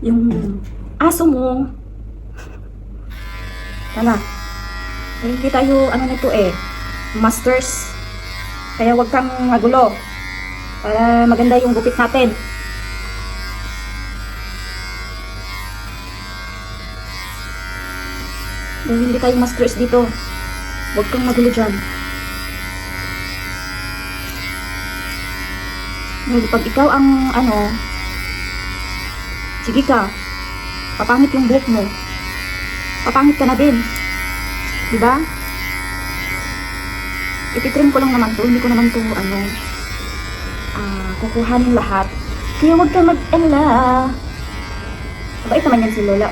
Yung aso mo. Tala. Hindi tayo, ano nito masters. Kaya wag kang magulo. Para maganda yung gupit natin. Dahil hindi tayo masters dito. Wag kang magulo dyan. Dahil pag ikaw ang sige ka, papangit yung buhok mo. Papangit ka na din. Diba? Ititrim ko lang naman to. Hindi ko naman to, kukuhanin lahat. Kaya huwag ka mag-alala. Mabait naman yan si Lola,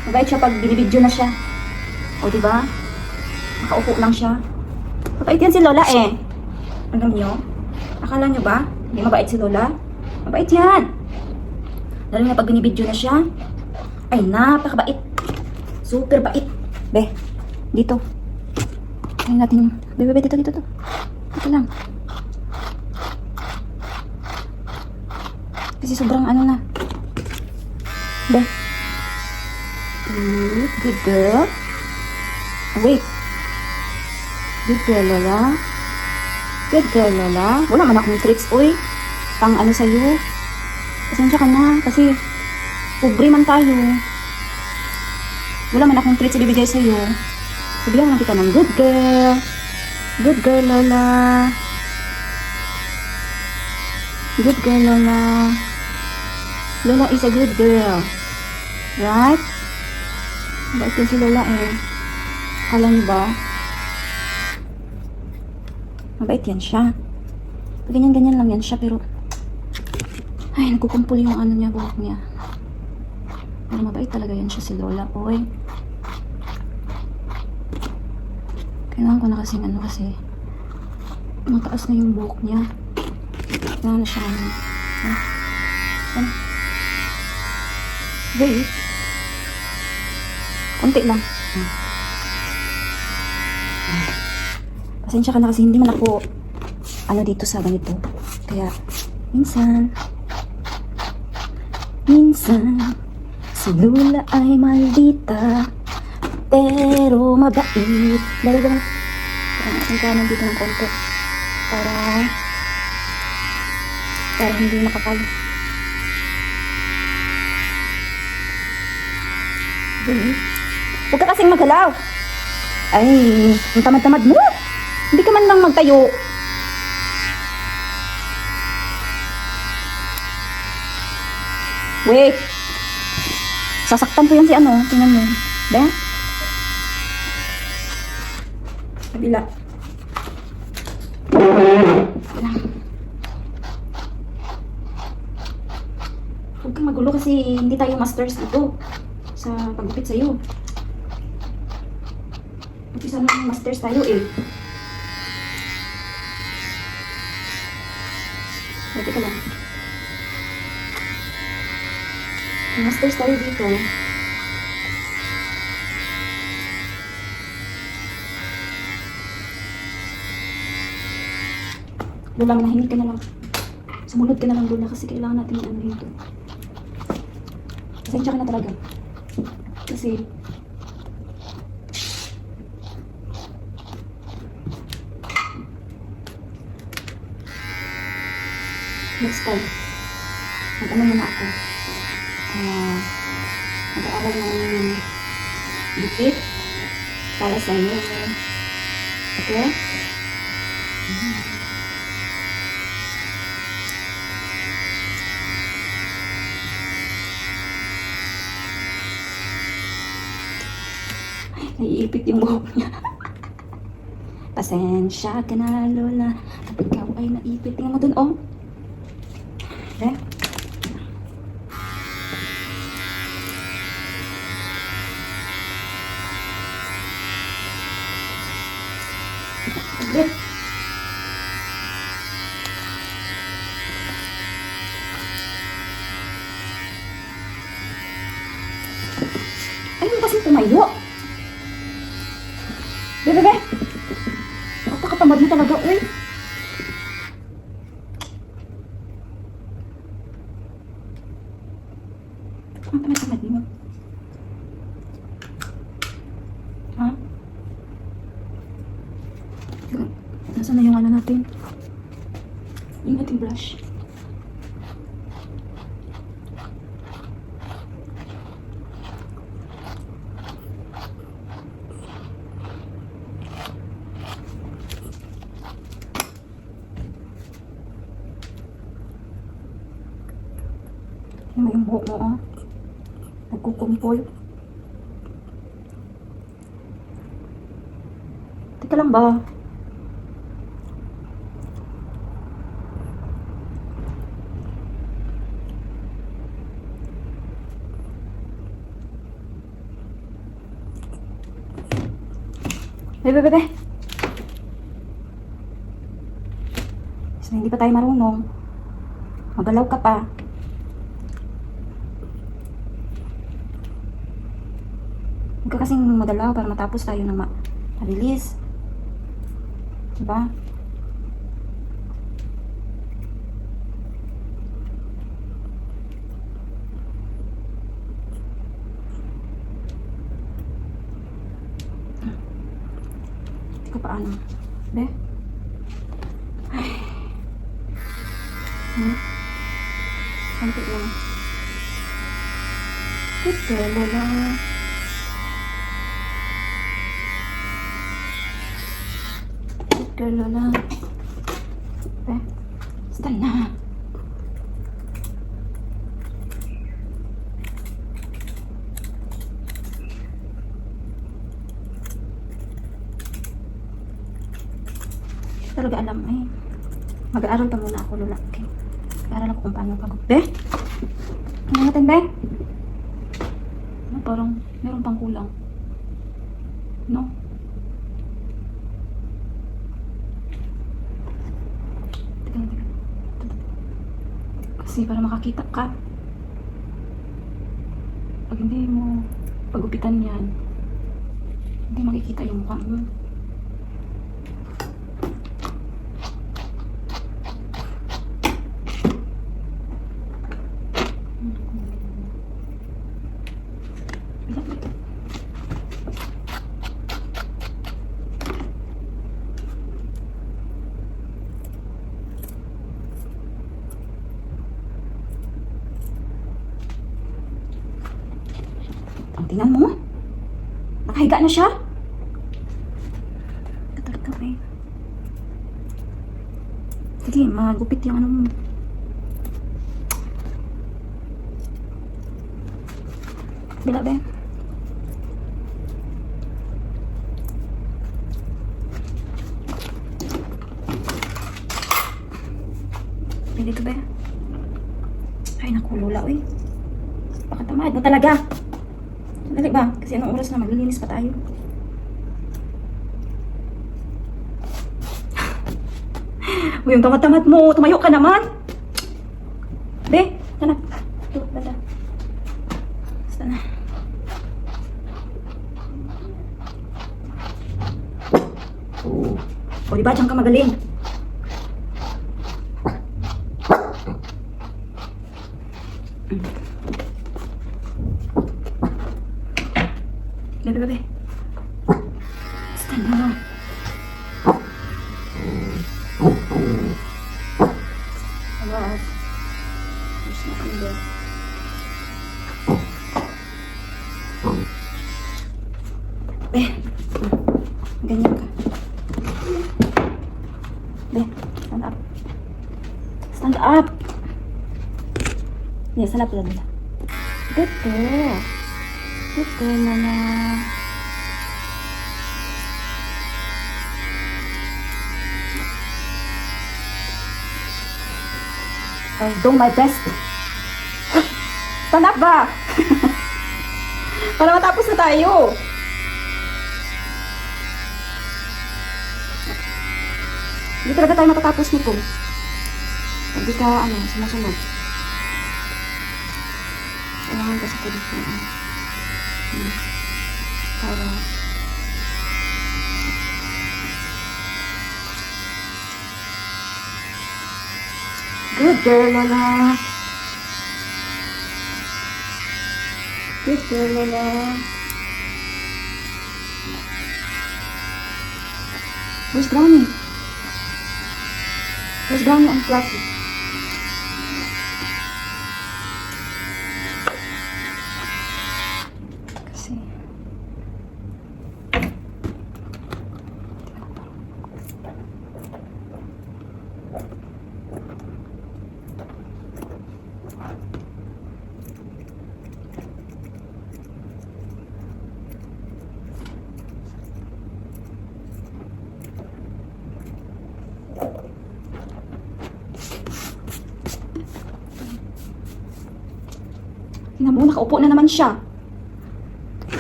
Mabait siya pag binibidyo na siya. Diba? Nakaupo lang siya. Mabait yan si Lola, Alam nyo? Akala nyo ba? Hindi mabait si Lola? Mabait yan. Lalo na pag binibidyo na siya. Ay, napakabait. Super bait. Be, dito. Ayun natin yung... Be, dito. Dito lang. Kasi sobrang na. Be. Good girl. Wait. Good girl, Lola. Good girl, Lola. Wala man akong tricks, pang sa'yo. Pasensya ka na, kasi pobre man tayo. Wala man akong treats ibibigay sa'yo. Sabihan lang kita ng good girl. Good girl, Lola. Good girl, Lola. Lola is a good girl. Right? Mabait din si Lola, Akala niyo ba? Mabait yan siya. Ganyan-ganyan lang yan siya, pero ay, nagkukumpul yung niya, buhok niya. Pero mabait talaga yan siya si Lola, Kailangan ko na kasing kasi mataas na yung buhok niya. Kailangan na siya Wait. Konti lang. Pasensya ka na kasi hindi man ako dito sa ganito. Kaya minsan si Lola ay maldita pero mabait. Dali ba? Ang kanan dito ng konti para hindi makapal. Huwag ka kasing magalaw. Ay, ang tamad-tamad mo. Hindi ka man lang magtayo. Wait. Sasaktan ko yan si tingnan mo. Ba? Kabila. Huwag kang magulo kasi hindi tayo masters dito sa paggupit sa'yo. Umpisa na masters tayo Pwede ka lang. Masters tayo dito. Lola, manahimik ka na lang. Sumunod ka na lang, Lola, kasi kailangan natin yung dito. Pasensya ka na talaga. Kasi next time, muna ako. Mag-aaral ng dikit para sa inyo. Okay? Naiipit yung buhok niya. Pasensya ka na, Lola. Kapag ikaw ay naipit, tingnan mo dun, Okay? Okay. Ayun kasi tumayo. Bebe, napakatamad mo talaga, Ang tamad-tamad mo. Ha? Nasaan na yung ano natin? Yung ating brush. Ano yung buhok mo, oh? Nagkukumpol. Teka lang ba? Bebe. Kasi hindi pa tayo marunong. Magalaw ka pa. Huwag ka kasing magalaw para matapos tayo ng mabilis. Diba? Hindi ko paano. Be? Ay. Santi lang. Good girl, Lola. Good girl, Lola. Be? Stand na. Talaga alam eh. Mag-aaral pa muna ako, Lola. Okay. Mag-aaral ako kung paano pag... Be? Ano natin, Be? Ano, parang meron pang kulang. No? Teka. Kasi para makakita ka. Pag hindi mo pagupitan yan, hindi makikita yung mukha mo. Ang tingnan mo. Nakahiga na siya. Talaga eh. Sige, magupit yung ano mo. Bila, be. Pwede ito, be. Ay, naku, Lola, uy. Pakatamad mo talaga. Dali ba? Kasi anong oras na maglilinis pa tayo. Uy, yung tamad-tamad mo. Tumayo ka naman. Be, tana. Ito, banda. Basta na. O, diba? Diyan ka magaling. Bebe. Basta na. Alas. Gusto na kami doon. Be. Ganyan ka. Be. Stand up. Stand up. Yeah, stand up lang nila. Good girl. Good girl, Mama. I'll do my best. Stand up ba? Para matapos na tayo. Hindi talaga tayo matatapos nito. Hindi ka, sumusunod. Kailangan kasi ko dito. Para... Good girl, Lola. Good girl, Lola. Where's Brownie? Where's Brownie and Fluffy? Kasi... Tingnan mo, nakaupo na naman siya.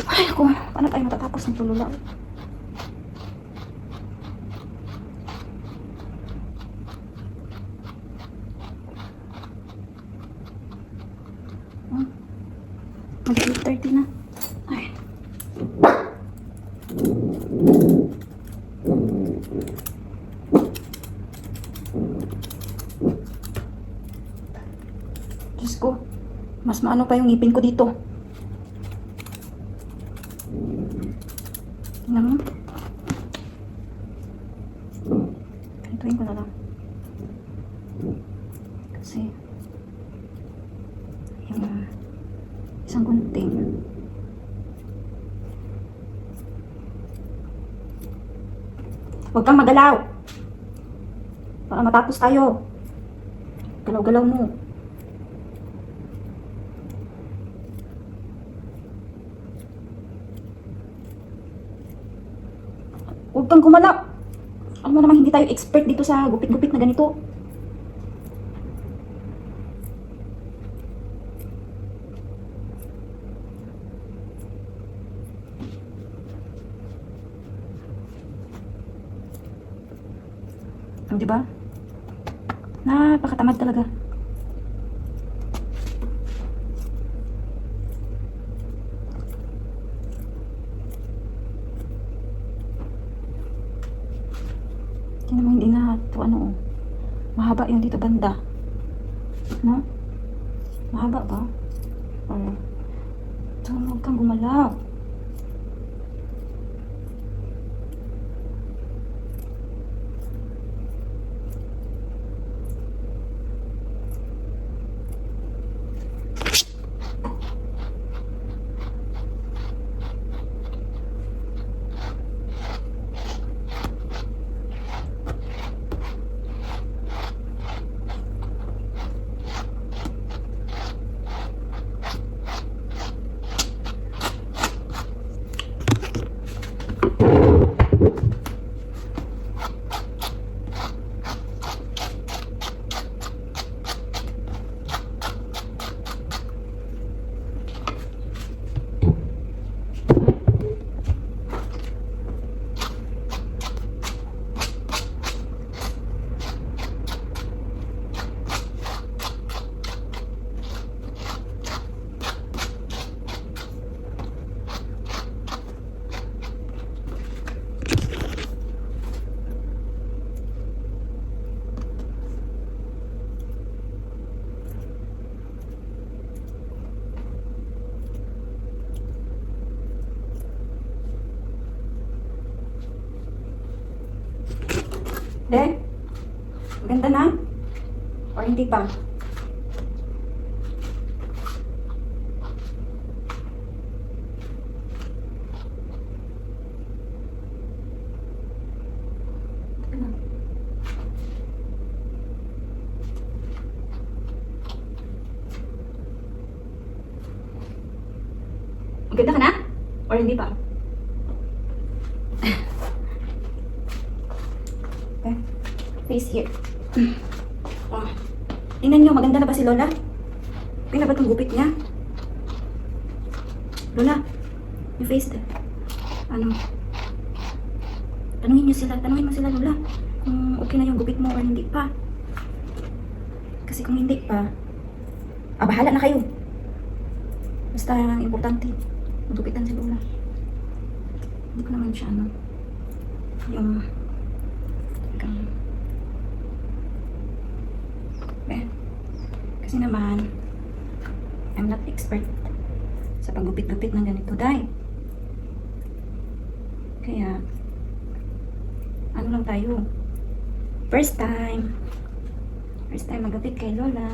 Ay, ako, paano tayo matatapos ng tulula? Oh, mag-8:30 na. Ay. Diyos ko. Mas maano pa yung ngipin ko dito. Tingnan mo. Ganituin ko na lang. Kasi yung isang gunting. Huwag kang magalaw. Para matapos tayo. Galaw-galaw mo. Huwag kang gumalaw. Alam mo naman, hindi tayo expert dito sa gupit-gupit na ganito. Di ba? Napakatamad talaga. Tingnan mo, hindi na ito ano. Mahaba yung dito banda. No? Mahaba ba? Or ito, huwag kang gumalaw. Then, maganda na? Or hindi pa? Maganda ka na? Or hindi pa? Okay. Face here. Oh. Tingnan nyo, maganda na ba si Lola? Okay na ba itong gupit niya? Lola, yung face de. Ano? Tanungin mo sila, Lola. Kung okay na yung gupit mo or hindi pa. Kasi kung hindi pa, bahala na kayo. Basta importante, magupitan si Lola. Hindi ko naman siya yung kasi naman I'm not expert sa paggupit-gupit ng ganito, Day. Kaya, ano lang tayo? First time magupit kay Lola.